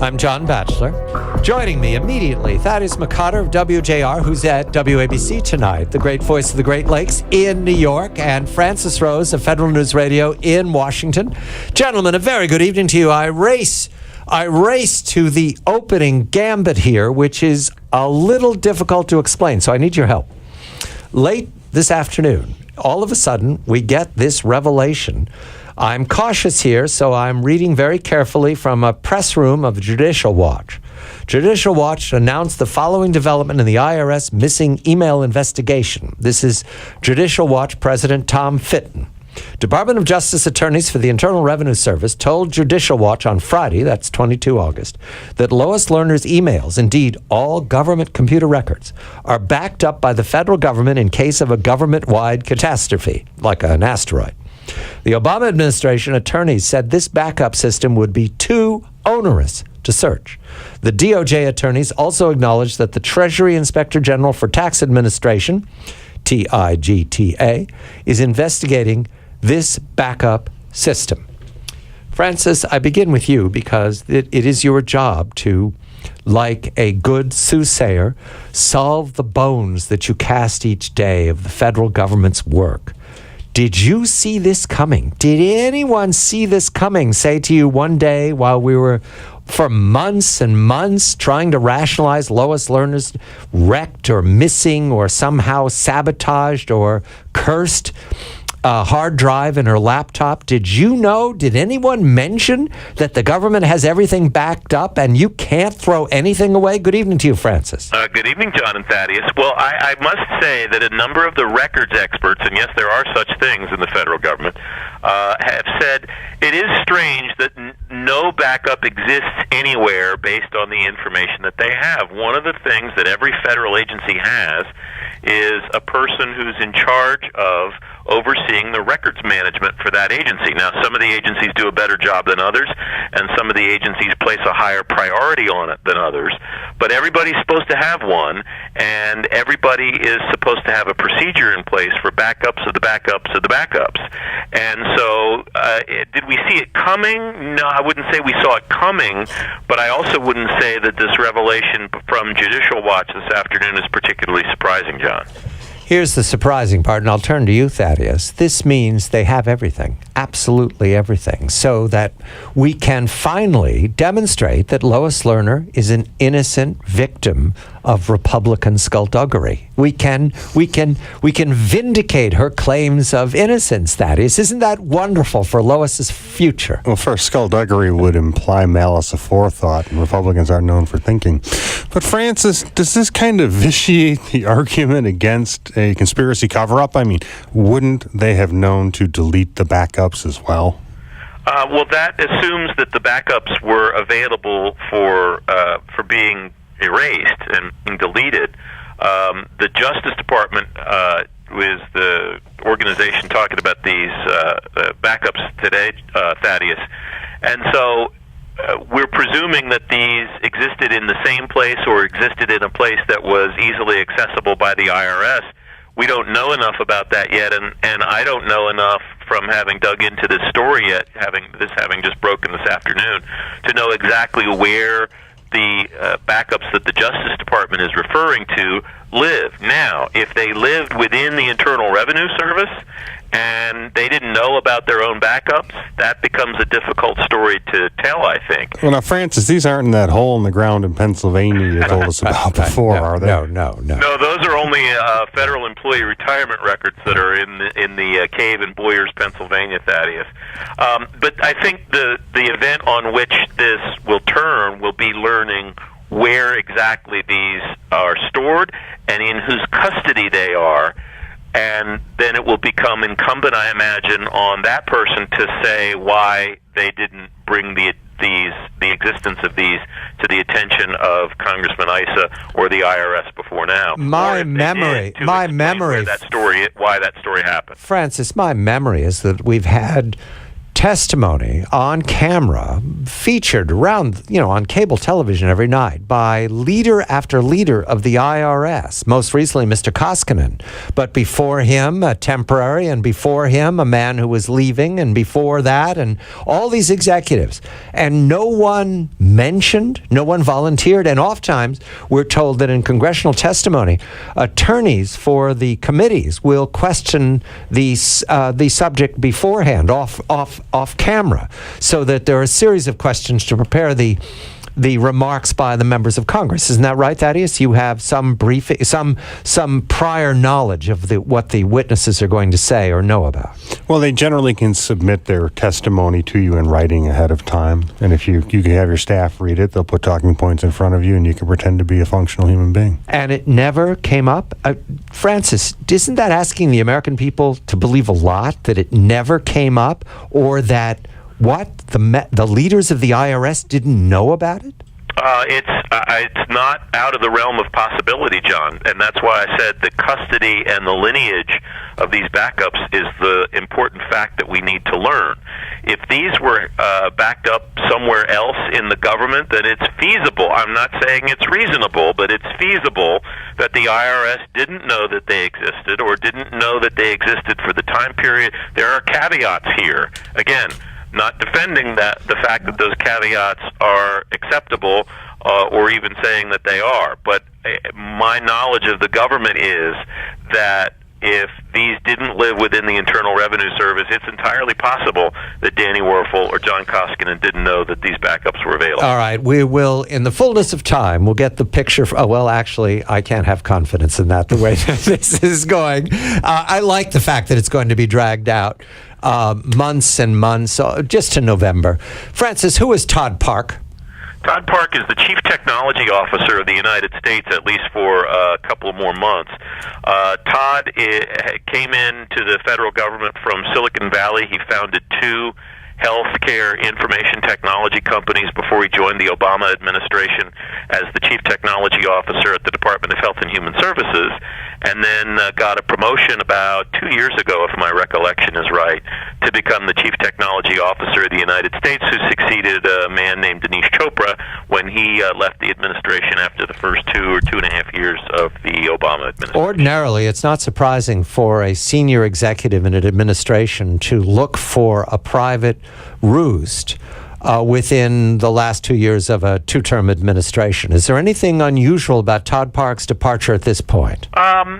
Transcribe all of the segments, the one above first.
I'm John Batchelor. Joining me immediately, Thaddeus McCotter of WJR, who's at WABC tonight, the great voice of the Great Lakes in New York, and Francis Rose of Federal News Radio in Washington. Gentlemen, a very good evening to you. I race to the opening gambit here, which is a little difficult to explain, so I need your help. Late this afternoon, all of a sudden, we get this revelation. I'm cautious here, so I'm reading very carefully from a press room of Judicial Watch. Judicial Watch announced the following development in the IRS missing email investigation. This is Judicial Watch President Tom Fitton. Department of Justice attorneys for the Internal Revenue Service told Judicial Watch on Friday, that's 22 August, that Lois Lerner's emails, indeed all government computer records, are backed up by the federal government in case of a government-wide catastrophe, like an asteroid. The Obama administration attorneys said this backup system would be too onerous to search. The DOJ attorneys also acknowledged that the Treasury Inspector General for Tax Administration, TIGTA, is investigating this backup system. Francis, I begin with you because it is your job to, like a good soothsayer, solve the bones that you cast each day of the federal government's work. Did you see this coming? Did anyone see this coming, say to you one day while we were, for months and months, trying to rationalize Lois Lerner's wrecked or missing or somehow sabotaged or cursed hard drive in her laptop? Did you know? Did anyone mention that the government has everything backed up and you can't throw anything away? Good evening to you, Francis. Good evening, John and Thaddeus. Well, I must say that a number of the records experts, and yes, there are such things in the federal government, have said it is strange that no backup exists anywhere based on the information that they have. One of the things that every federal agency has is a person who's in charge of overseeing the records management for that agency. Now, some of the agencies do a better job than others, and some of the agencies place a higher priority on it than others, but everybody's supposed to have one, and everybody is supposed to have a procedure in place for backups of the backups of the backups. And so, did we see it coming? No, I wouldn't say we saw it coming, but I also wouldn't say that this revelation from Judicial Watch this afternoon is particularly surprising, John. Here's the surprising part, and I'll turn to you, Thaddeus. This means they have everything, absolutely everything, so that we can finally demonstrate that Lois Lerner is an innocent victim of Republican skullduggery. We can vindicate her claims of innocence, Thaddeus. Isn't that wonderful for Lois's future? Well, first, skullduggery would imply malice aforethought, and Republicans aren't known for thinking. But Francis, does this kind of vitiate the argument against a conspiracy cover-up? I mean, wouldn't they have known to delete the backups as well? Well, that assumes that the backups were available for being erased and being deleted. The Justice Department is the organization talking about these backups today, Thaddeus. And so we're presuming that these existed in the same place or existed in a place that was easily accessible by the IRS. We don't know enough about that yet, and I don't know enough from having dug into this story yet, having just broken this afternoon, to know exactly where the backups that the Justice Department is referring to live. Now, if they lived within the Internal Revenue Service and they didn't know about their own backups, that becomes a difficult story to tell, I think. Well, now, Francis, these aren't in that hole in the ground in Pennsylvania you told us about before, are they? No. No, those are only federal employee retirement records that are in the cave in Boyers, Pennsylvania, Thaddeus. But I think the event on which this will turn will be learning where exactly these are stored and in whose custody they are. And then it will become incumbent, I imagine, on that person to say why they didn't bring the existence of these to the attention of Congressman Issa or the IRS before now. Why that story happened. Francis, my memory is that we've had testimony on camera, featured around, on cable television every night by leader after leader of the IRS, most recently Mr. Koskinen, but before him, a temporary, and before him, a man who was leaving, and before that, and all these executives. And no one mentioned, no one volunteered, and oftentimes we're told that in congressional testimony, attorneys for the committees will question the subject beforehand, off camera, so that there are a series of questions to prepare the remarks by the members of Congress. Isn't that right, Thaddeus? You have some briefing, some prior knowledge of what the witnesses are going to say or know about. Well, they generally can submit their testimony to you in writing ahead of time, and if you can have your staff read it, they'll put talking points in front of you, and you can pretend to be a functional human being. And it never came up? Francis, isn't that asking the American people to believe a lot, that it never came up, or that the leaders of the IRS didn't know about it? It's not out of the realm of possibility, John, and that's why I said the custody and the lineage of these backups is the important fact that we need to learn. If these were backed up somewhere else in the government, then it's feasible. I'm not saying it's reasonable, but it's feasible that the IRS didn't know that they existed or didn't know that they existed for the time period. There are caveats here. Again, not defending the fact that those caveats are acceptable or even saying that they are. But my knowledge of the government is that if these didn't live within the Internal Revenue Service, it's entirely possible that Danny Werfel or John Koskinen didn't know that these backups were available. All right, we will, in the fullness of time, we'll get the picture. Actually, I can't have confidence in that, the way this is going. I like the fact that it's going to be dragged out months and months, just to November. Francis, who is Todd Park? Todd Park is the Chief Technology Officer of the United States, at least for a couple of more months. Todd came into the federal government from Silicon Valley. He founded two healthcare information technology companies before he joined the Obama administration as the Chief Technology Officer at the Department of Health and Human Services, and then got a promotion about 2 years ago, if my recollection is right, to become the Chief Technology Officer of the United States, who succeeded a man named Dinesh Chopra when he left the administration after the first 2 or 2.5 years of the Obama administration. Ordinarily, it's not surprising for a senior executive in an administration to look for a private roost within the last 2 years of a two-term administration. Is there anything unusual about Todd Park's departure at this point?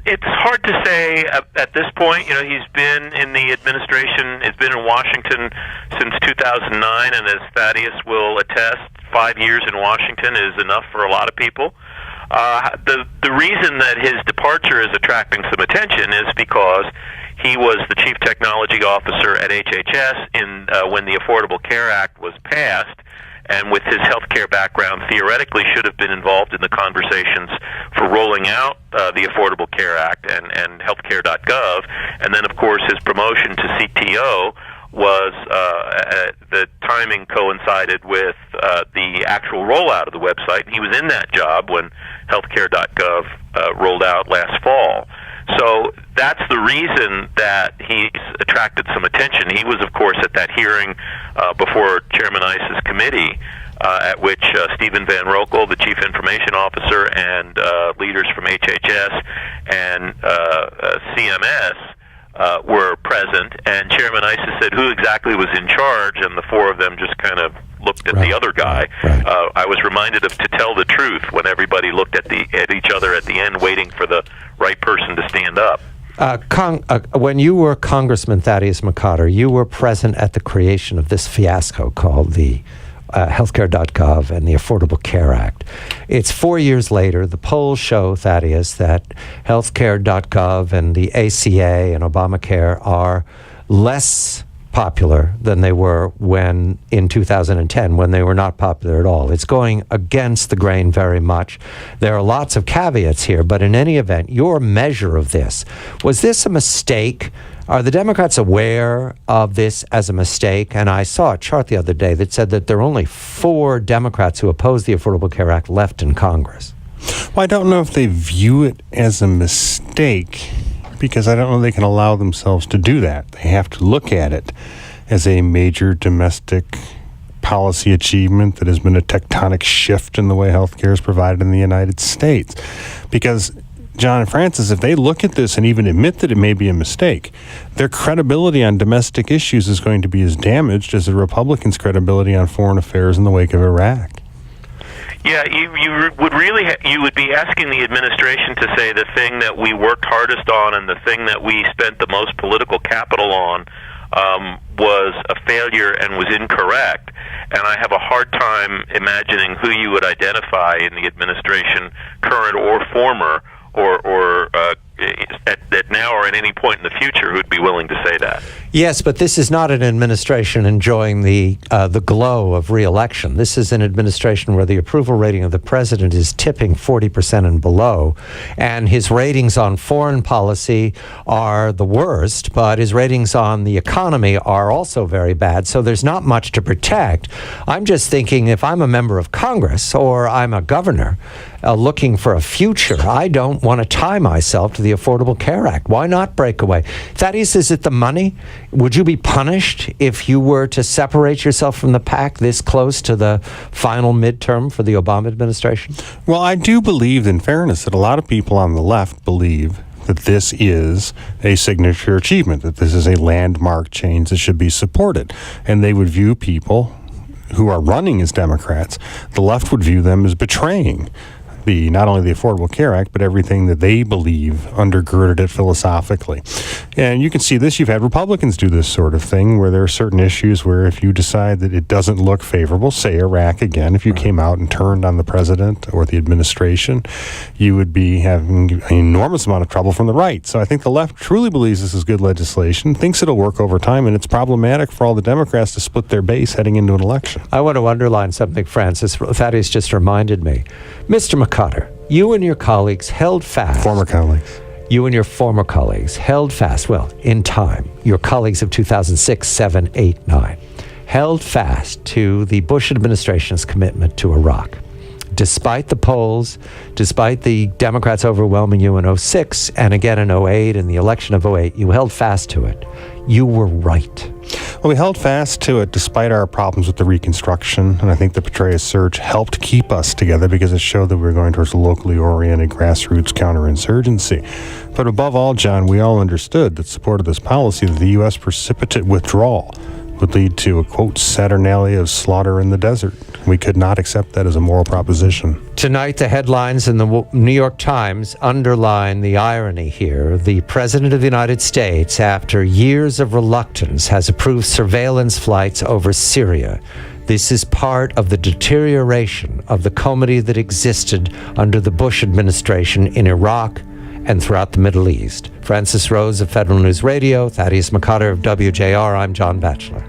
It's hard to say at this point. He's been in the administration, he's been in Washington since 2009, and as Thaddeus will attest, 5 years in Washington is enough for a lot of people. The reason that his departure is attracting some attention is because he was the Chief Technology Officer at HHS when the Affordable Care Act was passed, and with his healthcare background, theoretically should have been involved in the conversations for rolling out the Affordable Care Act and healthcare.gov. And then, of course, his promotion to CTO was the timing coincided with the actual rollout of the website. And he was in that job when healthcare.gov rolled out last fall. So that's the reason that he's attracted some attention. He was, of course, at that hearing before Chairman Iss's committee, at which Stephen Van Rokel, the Chief Information Officer, and leaders from HHS and CMS were present. And Chairman Issa said who exactly was in charge, and the four of them just kind of looked at the other guy. Right. I was reminded of To Tell the Truth when everybody looked at each other at the end, waiting for the right person to stand up. When you were Congressman Thaddeus McCotter, you were present at the creation of this fiasco called the healthcare.gov and the Affordable Care Act. It's 4 years later. The polls show, Thaddeus, that healthcare.gov and the ACA and Obamacare are less popular than they were when in 2010, when they were not popular at all. It's going against the grain very much. There are lots of caveats here, but in any event, your measure of this, was this a mistake? Are the Democrats aware of this as a mistake? And I saw a chart the other day that said that there are only 4 Democrats who oppose the Affordable Care Act left in Congress. Well, I don't know if they view it as a mistake, because I don't know they can allow themselves to do that. They have to look at it as a major domestic policy achievement that has been a tectonic shift in the way healthcare is provided in the United States. Because John and Francis, if they look at this and even admit that it may be a mistake, their credibility on domestic issues is going to be as damaged as the Republicans' credibility on foreign affairs in the wake of Iraq. Yeah, you would be asking the administration to say the thing that we worked hardest on and the thing that we spent the most political capital on was a failure and was incorrect. And I have a hard time imagining who you would identify in the administration, current or former, or at now or at any point in the future, who'd be willing to say that. Yes, but this is not an administration enjoying the glow of re-election. This is an administration where the approval rating of the president is tipping 40% and below, and his ratings on foreign policy are the worst, but his ratings on the economy are also very bad, so there's not much to protect. I'm just thinking, if I'm a member of Congress or I'm a governor looking for a future, I don't want to tie myself to the Affordable Care Act. Why not break away? Thaddeus, is it the money? Would you be punished if you were to separate yourself from the pack this close to the final midterm for the Obama administration? Well, I do believe, in fairness, that a lot of people on the left believe that this is a signature achievement, that this is a landmark change that should be supported. And they would view people who are running as Democrats, the left would view them as betraying not only the Affordable Care Act, but everything that they believe undergirded it philosophically. And you can see this. You've had Republicans do this sort of thing, where there are certain issues where if you decide that it doesn't look favorable, say Iraq again, if you came out and turned on the president or the administration, you would be having an enormous amount of trouble from the right. So I think the left truly believes this is good legislation, thinks it'll work over time, and it's problematic for all the Democrats to split their base heading into an election. I want to underline something, Francis. Thaddeus just reminded me. Mr. McCotter, you and your colleagues held fast. Former colleagues. You and your former colleagues held fast, well, in time, your colleagues of 2006, 7, 8, 9, held fast to the Bush administration's commitment to Iraq. Despite the polls, despite the Democrats overwhelming you in 06 and again in 08 and the election of 08, you held fast to it. You were right. Well, we held fast to it despite our problems with the Reconstruction, and I think the Petraeus surge helped keep us together because it showed that we were going towards a locally oriented grassroots counterinsurgency. But above all, John, we all understood that support of this policy, that the U.S. precipitate withdrawal would lead to a, quote, saturnalia of slaughter in the desert. We could not accept that as a moral proposition. Tonight, the headlines in the New York Times underline the irony here. The President of the United States, after years of reluctance, has approved surveillance flights over Syria. This is part of the deterioration of the comity that existed under the Bush administration in Iraq and throughout the Middle East. Francis Rose of Federal News Radio, Thaddeus McCotter of WJR, I'm John Batchelor.